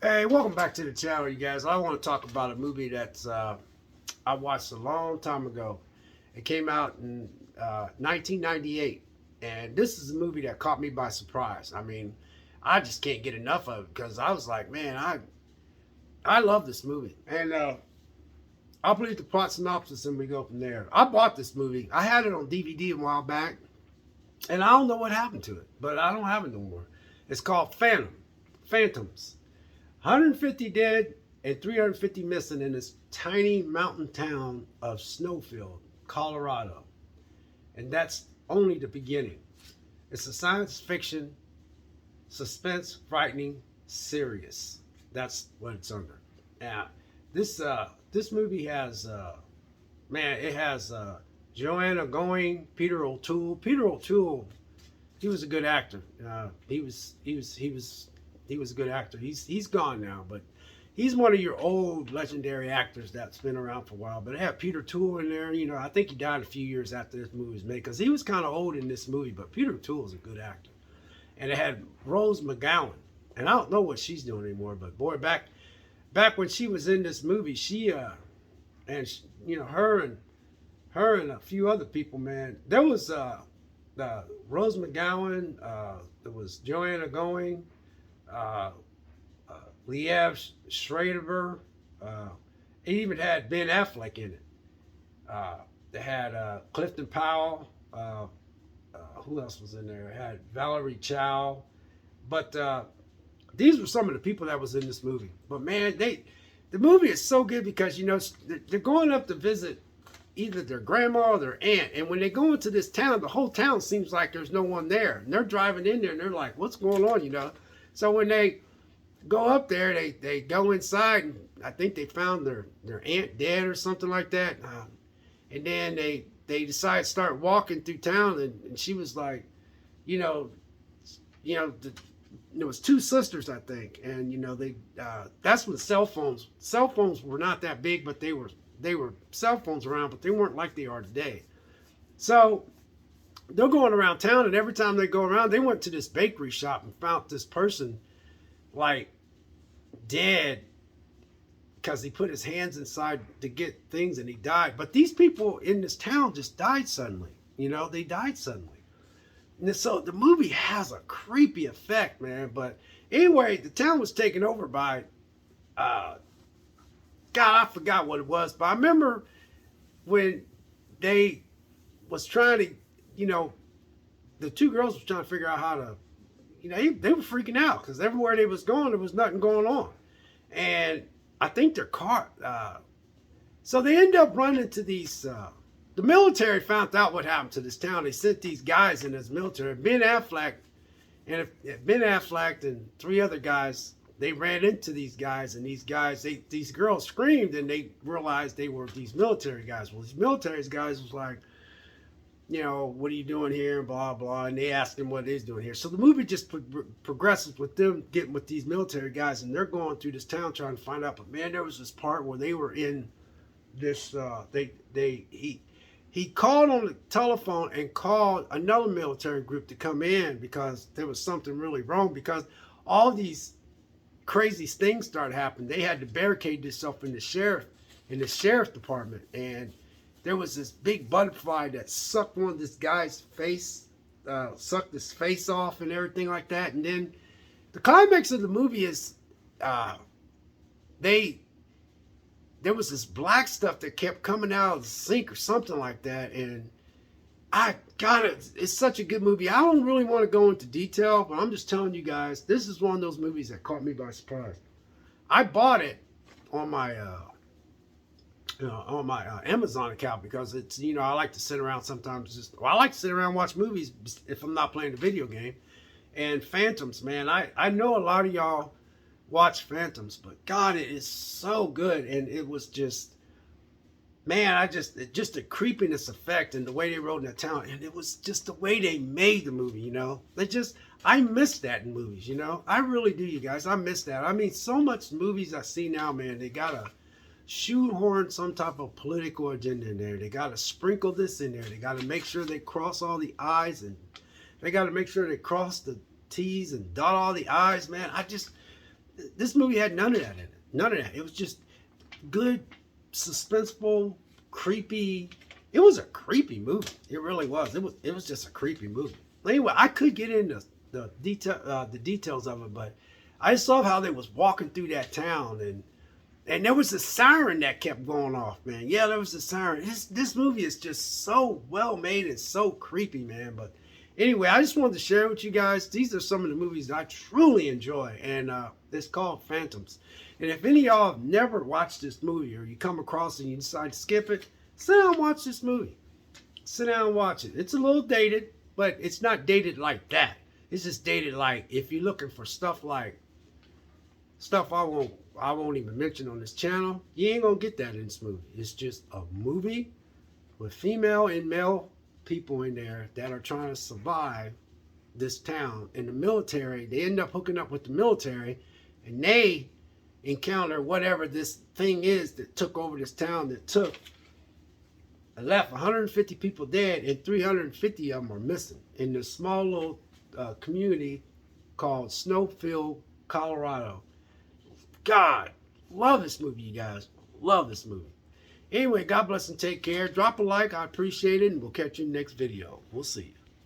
Hey, welcome back to the channel, you guys. I want to talk about a movie that's I watched a long time ago. It came out in 1998, and this is a movie that caught me by surprise. I mean, I just can't get enough of it because I was like, man, I love this movie, and I'll believe the plot synopsis and we go from there. I bought this movie. I had it on DVD a while back, and I don't know what happened to it, but I don't have it no more. It's called Phantoms. 150 dead and 350 missing in this tiny mountain town of Snowfield, Colorado. And that's only the beginning. It's a science fiction, suspense, frightening, serious. That's what it's under. Now, this movie has it has Joanna Going, Peter O'Toole. Peter O'Toole, he was a good actor. He was a good actor. He's gone now, but he's one of your old legendary actors that's been around for a while. But they have Peter O'Toole in there. You know, I think he died a few years after this movie was made because he was kind of old in this movie. But Peter O'Toole is a good actor. And it had Rose McGowan, and I don't know what she's doing anymore. But boy, back when she was in this movie, her and a few other people, man. There was Rose McGowan. There was Joanna Going. Uh, Liev Schreiber. It even had Ben Affleck in it. They had Clifton Powell. Who else was in there? It had Valerie Chow. But these were some of the people that was in this movie. But man, the movie is so good because they're going up to visit either their grandma or their aunt, and when they go into this town, the whole town seems like there's no one there. And they're driving in there, and they're like, "What's going on?" So when they go up there, they go inside, and I think they found their aunt dead or something like that. And then they decide to start walking through town, and she was like, you know, there was two sisters, I think, and that's when cell phones were not that big, but they were cell phones around, but they weren't like they are today. So they're going around town, and every time they go around, they went to this bakery shop and found this person like dead because he put his hands inside to get things and he died. But these people in this town just died suddenly. They died suddenly. And so the movie has a creepy effect, man. But anyway, the town was taken over by God, I forgot what it was, but I remember when they was trying to, the two girls was trying to figure out how to, they were freaking out because everywhere they was going, there was nothing going on. And I think their car, so they end up running into these, the military found out what happened to this town. They sent these guys in this military, Ben Affleck, and if Ben Affleck and three other guys, they ran into these guys, and these girls screamed, and they realized they were these military guys. Well, these military guys was like, what are you doing here, blah, blah, and they asked him what he's doing here. So the movie just progresses with them getting with these military guys, and they're going through this town trying to find out. But man, there was this part where they were in this, he called on the telephone and called another military group to come in because there was something really wrong, because all these crazy things started happening. They had to barricade themselves in the sheriff department, and there was this big butterfly that sucked one of this guy's face, sucked his face off and everything like that. And then the climax of the movie is there was this black stuff that kept coming out of the sink or something like that. And I got it. It's such a good movie. I don't really want to go into detail, but I'm just telling you guys, this is one of those movies that caught me by surprise. I bought it on my Amazon account because it's, I like to sit around sometimes. I like to sit around and watch movies if I'm not playing a video game. And Phantoms, man, I know a lot of y'all watch Phantoms, but God, it is so good. And it was just, man, just the creepiness effect and the way they wrote in that town, and it was just the way they made the movie. I miss that in movies. I really do, you guys. I miss that. I mean, so much movies I see now, man, they gotta shoehorn some type of political agenda in there. They gotta sprinkle this in there. They gotta make sure they cross all the I's, and they gotta make sure they cross the T's and dot all the I's, man. This movie had none of that in it. None of that. It was just good, suspenseful, creepy. It was a creepy movie. It really was. It was just a creepy movie. Anyway, I could get into the details of it, but I saw how they was walking through that town, and there was a siren that kept going off, man. Yeah, there was a siren. This movie is just so well made and so creepy, man. But anyway, I just wanted to share with you guys. These are some of the movies that I truly enjoy, and it's called Phantoms. And if any of y'all have never watched this movie, or you come across it and you decide to skip it, sit down and watch this movie. Sit down and watch it. It's a little dated, but it's not dated like that. It's just dated like if you're looking for stuff like stuff I won't even mention on this channel. You ain't gonna get that in this movie. It's just a movie with female and male people in there that are trying to survive this town. In the military, they end up hooking up with the military, and they encounter whatever this thing is that took over this town, that left 150 people dead, and 350 of them are missing in this small little community called Snowfield, Colorado. God, love this movie, you guys. Love this movie. Anyway, God bless and take care. Drop a like. I appreciate it, and we'll catch you in the next video. We'll see you.